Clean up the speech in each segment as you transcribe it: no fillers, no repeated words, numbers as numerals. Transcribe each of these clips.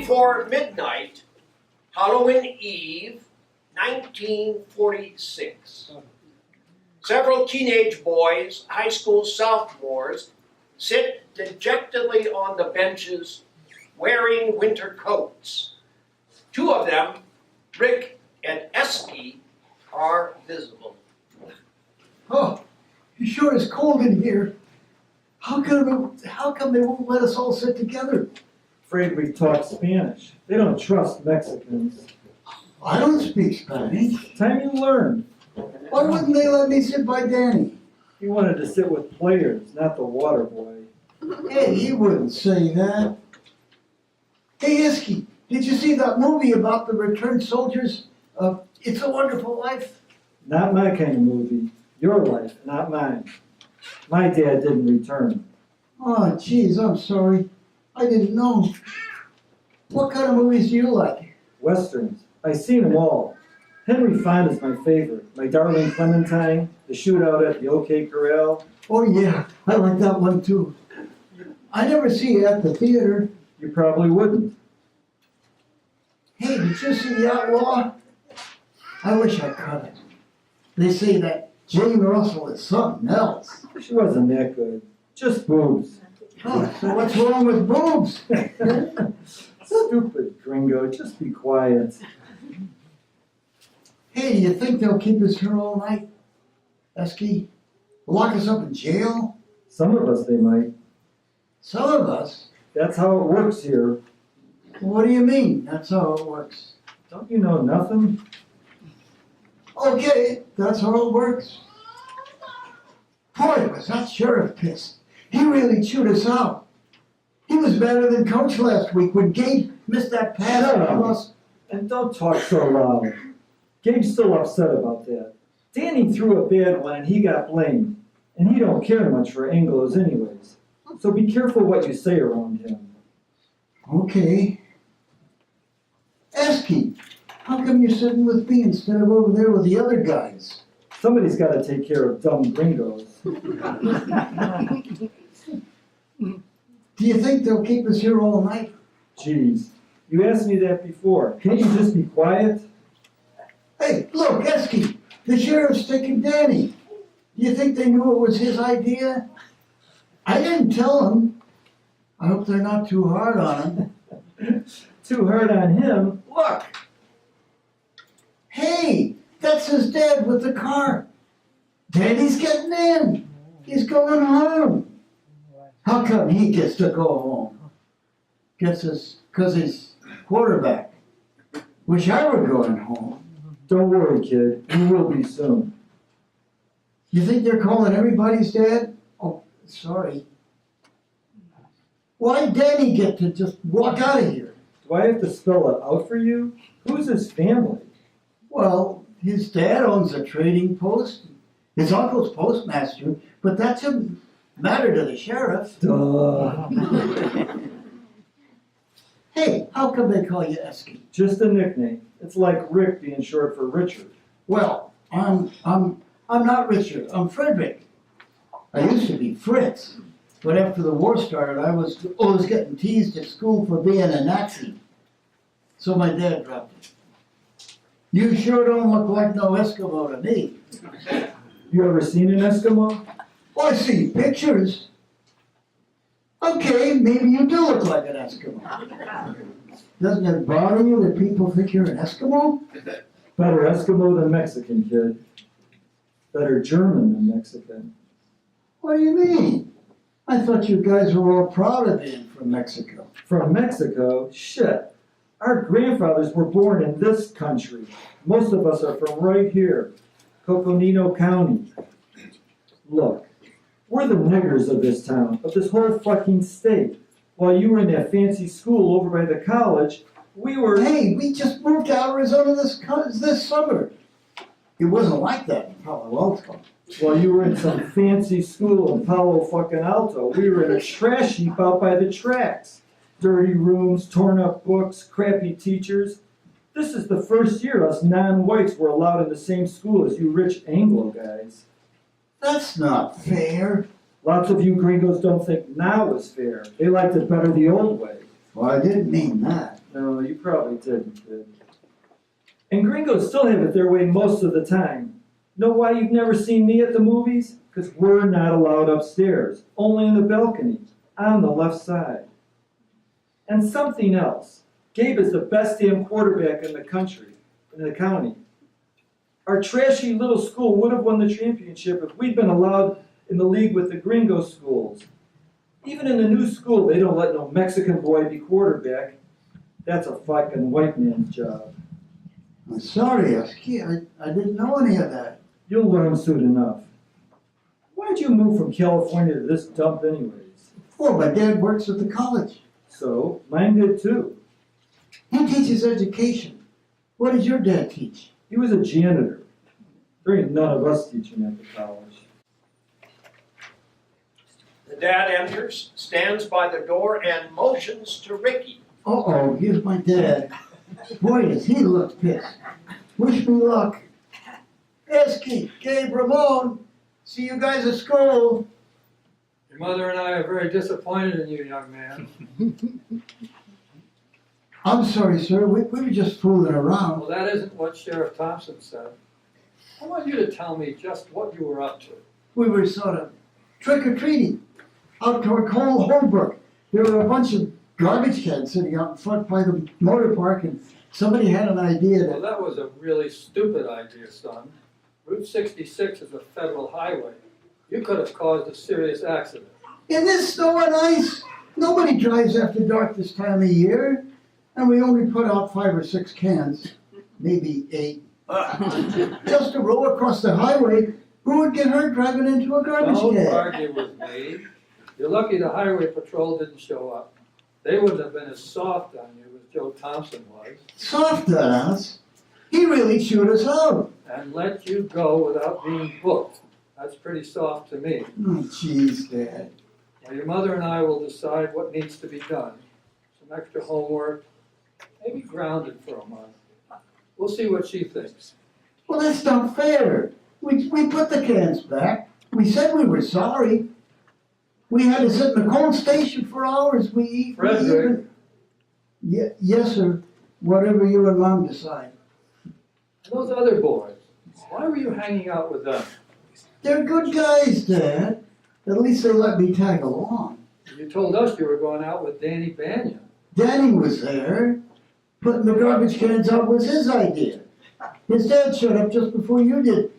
before midnight, Halloween Eve, 1946. Several teenage boys, high school sophomores, sit dejectedly on the benches wearing winter coats. Two of them, Rick and Esky, are visible. Oh, it sure is cold in here. How come they won't let us all sit together? Afraid we talk Spanish. They don't trust Mexicans. I don't speak Spanish. Time you learn. Why wouldn't they let me sit by Danny? He wanted to sit with players, not the water boy. Hey, he wouldn't say that. Hey, Isky, did you see that movie about the returned soldiers of It's a Wonderful Life? Not my kind of movie. Your life, not mine. My dad didn't return. Oh, geez, I'm sorry. I didn't know. What kind of movies do you like? Westerns. I've seen them all. Henry Fonda's my favorite. My Darling Clementine, The Shootout at the OK Corral. Oh, yeah, I like that one too. I never see it at the theater. You probably wouldn't. Hey, did you see The Outlaw? I wish I could. They say that Jane Russell is something else. She wasn't that good. Just boobs. Oh, so what's wrong with boobs? Stupid gringo, just be quiet. Hey, do you think they'll keep us here all night, Esky? Lock us up in jail? Some of us they might. Some of us? That's how it works here. What do you mean, that's how it works? Don't you know nothing? Okay, that's how it works. Boy, was that sheriff pissed. He really chewed us out. He was better than Coach last week when Gabe missed that pass from us. And don't talk so loud. Gabe's still upset about that. Danny threw a bad one and he got blamed. And he don't care much for Anglos anyways. So be careful what you say around him. Okay. Esky, how come you're sitting with me instead of over there with the other guys? Somebody's got to take care of dumb gringos. Do you think they'll keep us here all night? Jeez, you asked me that before. Can't you just be quiet? Hey, look, Esky, the sheriff's taking Danny. Do you think they knew it was his idea? I didn't tell them. I hope they're not too hard on him. Too hard on him? Look! Hey, that's his dad with the car. Danny's getting in. He's going home. How come he gets to go home? Guess it's because he's quarterback. Wish I were going home. Don't worry, kid. You will be soon. You think they're calling everybody's dad? Oh, sorry. Why'd Danny get to just walk out of here? Do I have to spell it out for you? Who's his family? Well, his dad owns a trading post. His uncle's postmaster, but that shouldn't matter to the sheriff. Duh. Hey, how come they call you Esky? Just a nickname. It's like Rick being short for Richard. Well, I'm not Richard. I'm Frederick. I used to be Fritz, but after the war started, I was always getting teased at school for being a Nazi. So my dad dropped it. You sure don't look like no Eskimo to me. You ever seen an Eskimo? Well, I see pictures. Okay, maybe you do look like an Eskimo. Doesn't it bother you that people think you're an Eskimo? Better Eskimo than Mexican, kid. Better German than Mexican. What do you mean? I thought you guys were all proud of being from Mexico. From Mexico? Shit. Our grandfathers were born in this country. Most of us are from right here, Coconino County. Look, we're the niggers of this town, of this whole fucking state. While you were in that fancy school over by the college, we were... Hey, we just moved to Arizona this summer. It wasn't like that in Palo Alto. While you were in some fancy school in Palo fucking Alto, we were in a trash heap out by the tracks. Dirty rooms, torn up books, crappy teachers. This is the first year us non-whites were allowed in the same school as you rich Anglo guys. That's not fair. Lots of you gringos don't think now is fair. They liked it better the old way. Well, I didn't mean that. No, you probably didn't, kid. And gringos still have it their way most of the time. Know why you've never seen me at the movies? Because we're not allowed upstairs, only in the balcony, on the left side. And something else. Gabe is the best damn quarterback in the country, in the county. Our trashy little school would have won the championship if we'd been allowed in the league with the gringo schools. Even in the new school, they don't let no Mexican boy be quarterback. That's a fucking white man's job. I'm sorry, Husky. I didn't know any of that. You'll learn soon enough. Why'd you move from California to this dump anyways? Oh, my dad works at the college. So, mine did too. He teaches education. What does your dad teach? He was a janitor. There ain't none of us teaching at the college. The dad enters, stands by the door, and motions to Ricky. Uh-oh, here's my dad. Boy, does he look pissed. Wish me luck. Esky, Gabe, Ramon, see you guys at school. Your mother and I are very disappointed in you, young man. I'm sorry, sir. We were just fooling around. Well, that isn't what Sheriff Thompson said. I want you to tell me just what you were up to. We were sort of trick-or-treating out toward Cole Holbrook. There were a bunch of garbage cans sitting out in front by the motor park, and somebody had an idea Well, that... that was a really stupid idea, son. Route 66 is a federal highway. You could have caused a serious accident. In this snow and ice, nobody drives after dark this time of year. And we only put out 5 or 6 cans, maybe 8. Just to row across the highway, who would get hurt driving into a garbage Don't can? argue with me. You're lucky the highway patrol didn't show up. They wouldn't have been as soft on you as Joe Thompson was. Soft on us? He really chewed us out. And let you go without being booked. That's pretty soft to me. Oh, jeez, Dad. Well, your mother and I will decide what needs to be done. Some extra homework, maybe grounded for a month. We'll see what she thinks. Well, that's not fair. We put the cans back. We said we were sorry. We had to sit in the cold station for hours. Frederick. Yes, sir. Whatever you and Mom decide. And those other boys, why were you hanging out with them? They're good guys, Dad. At least they let me tag along. You told us you were going out with Danny Banyan. Danny was there. Putting the garbage cans out was his idea. His dad showed up just before you did.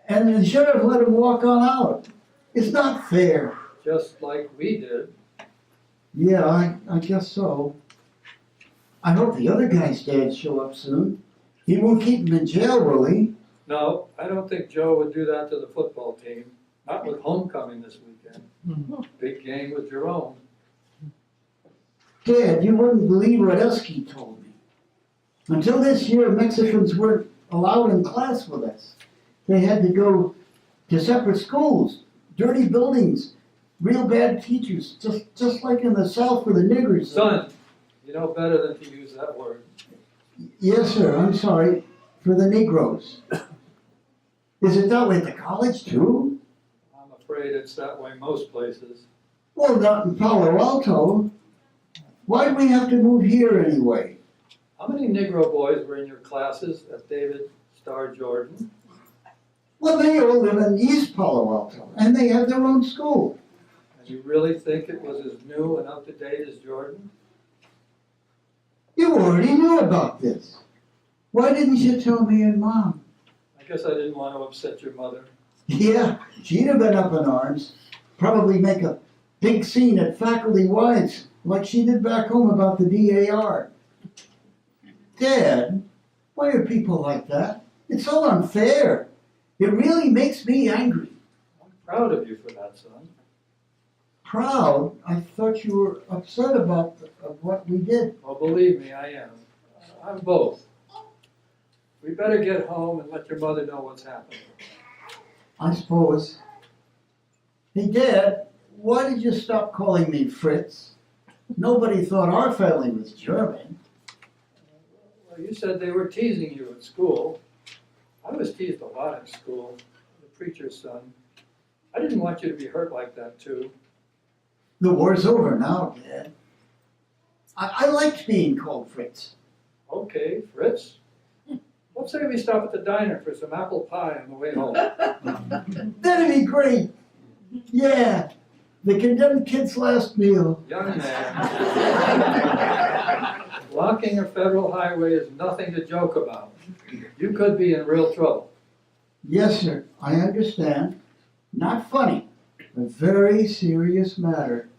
And the sheriff let him walk on out. It's not fair. Just like we did. Yeah, I guess so. I hope the other guy's dad show up soon. He won't keep him in jail, will he? No, I don't think Joe would do that to the football team. Not with homecoming this weekend. Big game with Jerome. Dad, you wouldn't believe what Esky told me. Until this year, Mexicans weren't allowed in class with us. They had to go to separate schools, dirty buildings, real bad teachers, just like in the South with the niggers. Son, you know better than to use that word. Yes, sir, I'm sorry. For the Negroes. Is it that way at the college, too? I'm afraid it's that way most places. Well, not in Palo Alto. Why'd we have to move here anyway? How many Negro boys were in your classes at David Starr Jordan? Well, they all live in East Palo Alto, and they have their own school. And you really think it was as new and up to date as Jordan? You already knew about this. Why didn't you tell me and Mom? I guess I didn't want to upset your mother. Yeah, she'd have been up in arms. Probably make a big scene at faculty wides, like she did back home about the DAR. Dad, why are people like that? It's so unfair. It really makes me angry. I'm proud of you for that, son. Proud? I thought you were upset about what we did. Well, believe me, I am. I'm both. We better get home and let your mother know what's happening. I suppose. Hey, Dad, why did you stop calling me Fritz? Nobody thought our family was German. Well, you said they were teasing you at school. I was teased a lot at school, the preacher's son. I didn't want you to be hurt like that, too. The war's over now, Dad. I liked being called Fritz. Okay, Fritz. Let's say we stop at the diner for some apple pie on the way home. That'd be great. Yeah, the condemned kid's last meal. Young man. Blocking a federal highway is nothing to joke about. You could be in real trouble. Yes, sir, I understand. Not funny, a very serious matter.